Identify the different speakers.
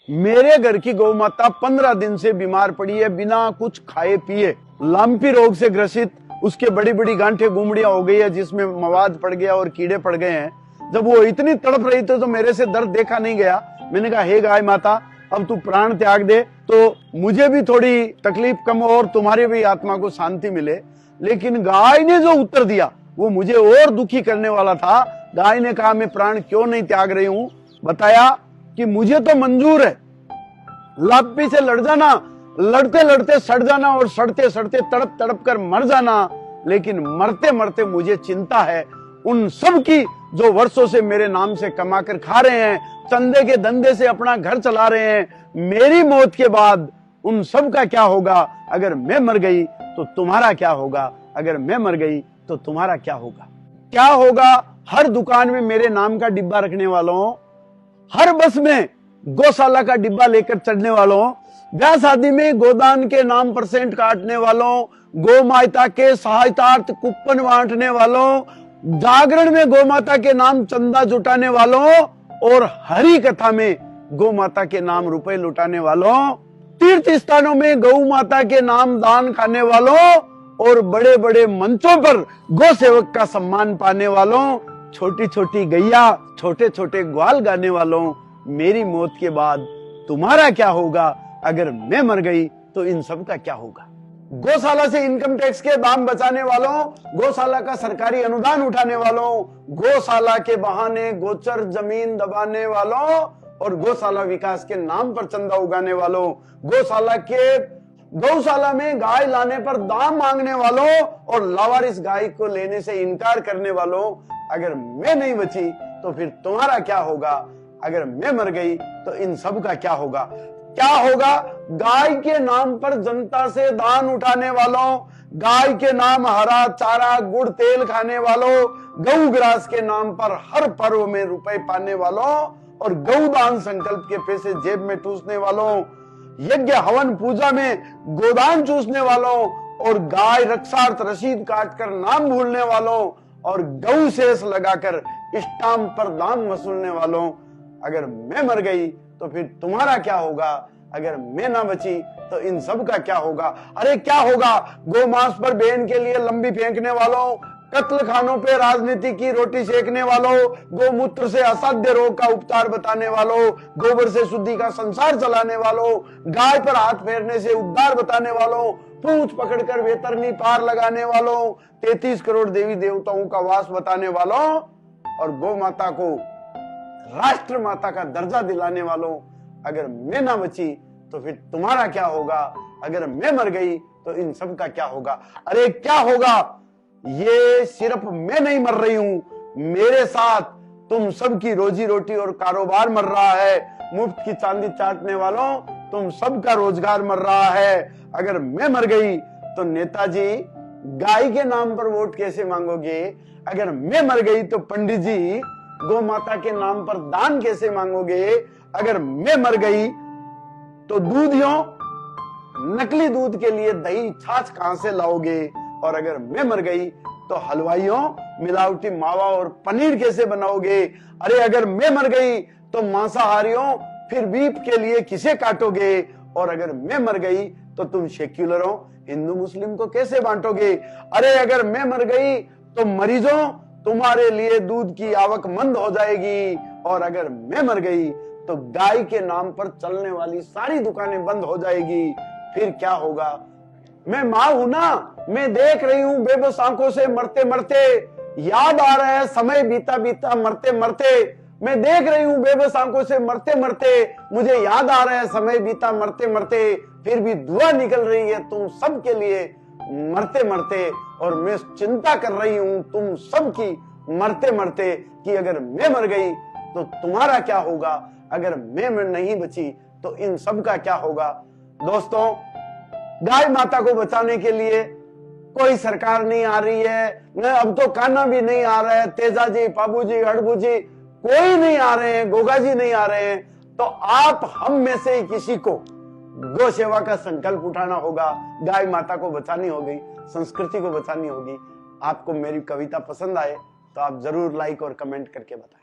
Speaker 1: मेरे घर की गौ माता 15 दिन से बीमार पड़ी है, बिना कुछ खाए पिए, लाम्पी रोग से ग्रसित। उसके बड़ी बड़ी गांठें गुमड़ियां हो गई है, जिसमें मवाद पड़ गया और कीड़े पड़ गए हैं। जब वो इतनी तड़प रही थी तो मेरे से दर्द देखा नहीं गया। मैंने कहा, हे गाय माता, अब तू प्राण त्याग दे तो मुझे भी थोड़ी तकलीफ कम हो और तुम्हारी भी आत्मा को शांति मिले। लेकिन गाय ने जो उत्तर दिया वो मुझे और दुखी करने वाला था। गाय ने कहा, मैं प्राण क्यों नहीं त्याग रही हूं। बताया कि मुझे तो मंजूर है लापी से लड़ जाना, लड़ते लड़ते सड़ जाना और सड़ते सड़ते तड़प तड़प कर मर जाना, लेकिन मरते मरते मुझे चिंता है उन सब की जो वर्षों से मेरे नाम से कमा कर खा रहे हैं, चंदे के धंधे से अपना घर चला रहे हैं। मेरी मौत के बाद उन सब का क्या होगा? अगर मैं मर गई तो तुम्हारा क्या होगा? अगर मैं मर गई तो तुम्हारा क्या होगा? क्या होगा? हर दुकान में मेरे नाम का डिब्बा रखने वालों, हर बस में गौशाला का डिब्बा लेकर चढ़ने वालों, ब्याह शादी में गोदान के नाम % काटने वालों, गौ माता के सहायतार्थ कूपन बांटने वालों, जागरण में गौ माता के नाम चंदा जुटाने वालों और हरि कथा में गौ माता के नाम रुपए लुटाने वालों, तीर्थ स्थानों में गौ माता के नाम दान खाने वालों और बड़े बड़े मंचों पर गौ सेवक का सम्मान पाने वालों, छोटी छोटी गैया, छोटे छोटे ग्वाल गाने वालों, मेरी मौत के बाद तुम्हारा क्या होगा? अगर मैं मर गई तो इन सब का क्या होगा? गौशाला से इनकम टैक्स के दाम बचाने वालों, गौशाला का सरकारी अनुदान उठाने वालों, गौशाला के बहाने गोचर जमीन दबाने वालों और गौशाला विकास के नाम पर चंदा उगाने वालों, गौशाला में गाय लाने पर दाम मांगने वालों और लावारिस गाय को लेने से इनकार करने वालों, अगर मैं नहीं बची तो फिर तुम्हारा क्या होगा? अगर मैं मर गई तो इन सब का क्या होगा? क्या होगा? गाय के नाम पर जनता से दान उठाने वालों, गाय के नाम हरा चारा गुड़ तेल खाने वालों, गौ ग्रास के नाम पर हर पर्व में रुपए पाने वालों और गौदान संकल्प के पैसे जेब में ठूसने वालों, यज्ञ हवन पूजा में गोदान चूसने वालों और गाय रक्षार्थ रसीद काटकर नाम भूलने वालों और गौ शेष लगाकर स्टाम्प पर दाम वसूलने वालों, अगर मैं मर गई तो फिर तुम्हारा क्या होगा? अगर मैं ना बची तो इन सब का क्या होगा? अरे क्या होगा? गोमांस पर बहन के लिए लंबी फेंकने वालों, कत्ल खानों पे राजनीति की रोटी सेकने वालों, गोमूत्र से असाध्य रोग का उपचार बताने वालों, गोबर से शुद्धि का संसार चलाने वालों, गाय पर हाथ फेरने से उद्धार बताने वालों, पूंछ पकड़कर वेतरनी पार लगाने वालों, 33 करोड़ देवी देवताओं का वास बताने वालों और गौ माता को राष्ट्र माता का दर्जा दिलाने वालों, अगर मैं ना बची तो फिर तुम्हारा क्या होगा? अगर मैं मर गई तो इन सब का क्या होगा? अरे क्या होगा? ये सिर्फ मैं नहीं मर रही हूं, मेरे साथ तुम सबकी रोजी रोटी और कारोबार मर रहा है। मुफ्त की चांदी चाटने वालों, तुम सबका रोजगार मर रहा है। अगर मैं मर गई तो नेताजी गाय के नाम पर वोट कैसे मांगोगे? अगर मैं मर गई तो पंडित जी गौ माता के नाम पर दान कैसे मांगोगे? अगर मैं मर गई तो दूधियों, नकली दूध के लिए दही छाछ कहां से लाओगे? और अगर मैं मर गई तो हलवाइयों मिलावटी मावा और पनीर कैसे बनाओगे? अरे अगर मैं मर गई तो मांसाहारियों फिर बीफ के लिए किसे काटोगे? और अगर मैं मर गई तो तुम सेक्युलरों हिंदू मुस्लिम को कैसे बांटोगे? अरे अगर मैं मर गई तो मरीजों तुम्हारे लिए दूध की आवक मंद हो जाएगी। और अगर मैं मर गई तो गाय के नाम पर चलने वाली सारी दुकानें बंद हो जाएगी। फिर क्या होगा? मैं मां हूं ना, मैं देख रही हूं बेबस आंखों से मरते मरते, याद आ रहा है समय बीता बीता मरते मरते। मैं देख रही हूं बेबस आंखों से मरते मरते, मुझे याद आ रहा है समय बीता मरते मरते। फिर भी दुआ निकल रही है तुम सबके लिए मरते मरते, और मैं चिंता कर रही हूं तुम सबकी मरते मरते कि अगर मैं मर गई तो तुम्हारा क्या होगा? अगर मैं नहीं बची तो इन सब का क्या होगा? दोस्तों, गाय माता को बचाने के लिए कोई सरकार नहीं आ रही है, न अब तो कान्हा भी नहीं आ रहा है, तेजा जी, पाबू जी, हड़बू जी कोई नहीं आ रहे हैं, गोगा जी नहीं आ रहे हैं। तो आप हम में से ही किसी को गौ सेवा का संकल्प उठाना होगा। गाय माता को बचानी होगी, संस्कृति को बचानी होगी। आपको मेरी कविता पसंद आए तो आप जरूर लाइक और कमेंट करके बताएं।